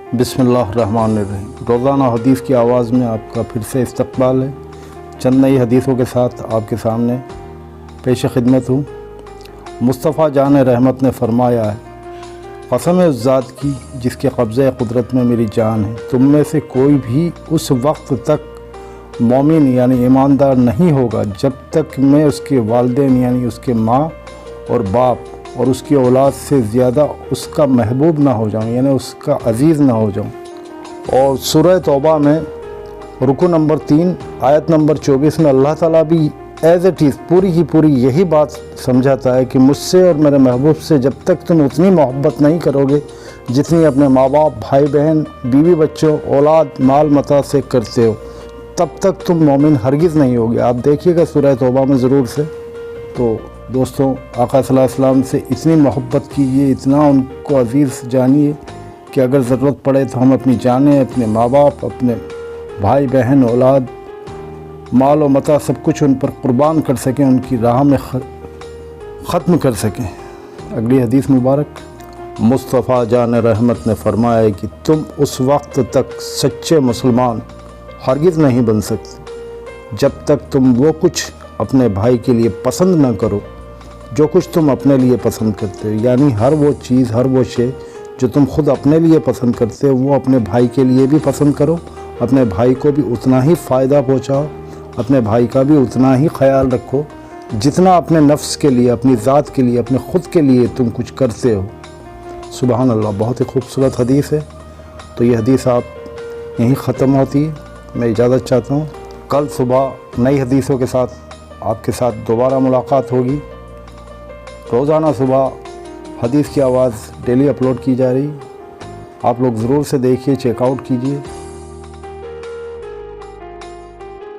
बिस्मिल्लाहिर्रहमानिर्रहीम। रोज़ाना हदीस की आवाज़ में आपका फिर से इस्तक़बाल है। चंद नई हदीसों के साथ आपके सामने पेश खिदमत हूँ। मुस्तफ़ा जान रहमत ने फ़रमाया है, कसम है उस ज़ात की जिसके कब्ज़े कुदरत में मेरी जान है, तुम में से कोई भी उस वक्त तक मोमिन यानी ईमानदार नहीं होगा जब तक मैं उसके वालिदैन यानी उसके माँ और बाप और उसकी औलाद से ज़्यादा उसका महबूब ना हो जाऊँ, यानी उसका अज़ीज़ ना हो जाऊँ। और सूरह तौबा में रुकू नंबर 3 आयत नंबर 24 में अल्लाह ताला भी एज़ इट इज़ पूरी की पूरी यही बात समझाता है कि मुझसे और मेरे महबूब से जब तक तुम उतनी मोहब्बत नहीं करोगे जितनी अपने माँ बाप, भाई बहन, बीवी बच्चों, औलाद, माल मता से करते हो, तब तक तुम मोमिन हरगिज़ नहीं होगे। आप देखिएगा सूरह तौबा में ज़रूर से। तो दोस्तों, आका सल्लल्लाहु अलैहि वसल्लम से इतनी मोहब्बत कीजिए, इतना उनको अज़ीज़ जानिए कि अगर ज़रूरत पड़े तो हम अपनी जानें, अपने माँ बाप, अपने भाई बहन, औलाद, माल व मता सब कुछ उन पर कुर्बान कर सकें, उनकी राह में ख़त्म कर सकें। अगली हदीस मुबारक। मुस्तफ़ा जान रहमत ने फ़रमाया कि तुम उस वक्त तक सच्चे मुसलमान हरगिज़ नहीं बन सकते जब तक तुम वो कुछ अपने भाई के लिए पसंद ना करो जो कुछ तुम अपने लिए पसंद करते हो। यानी हर वो चीज़, हर वो शे जो तुम खुद अपने लिए पसंद करते हो वो अपने भाई के लिए भी पसंद करो, अपने भाई को भी उतना ही फ़ायदा पहुँचाओ, अपने भाई का भी उतना ही ख्याल रखो जितना अपने नफ्स के लिए, अपनी ज़ात के लिए, अपने ख़ुद के लिए तुम कुछ करते हो। सुबहान अल्लाह, बहुत ही खूबसूरत हदीस है। तो ये हदीस आप यहीं ख़त्म होती है। मैं इजाज़त चाहता हूँ। कल सुबह नई हदीसों के साथ आपके साथ दोबारा मुलाकात होगी। रोज़ाना सुबह हदीस की आवाज़ डेली अपलोड की जा रही। आप लोग ज़रूर से देखिए, चेकआउट कीजिए।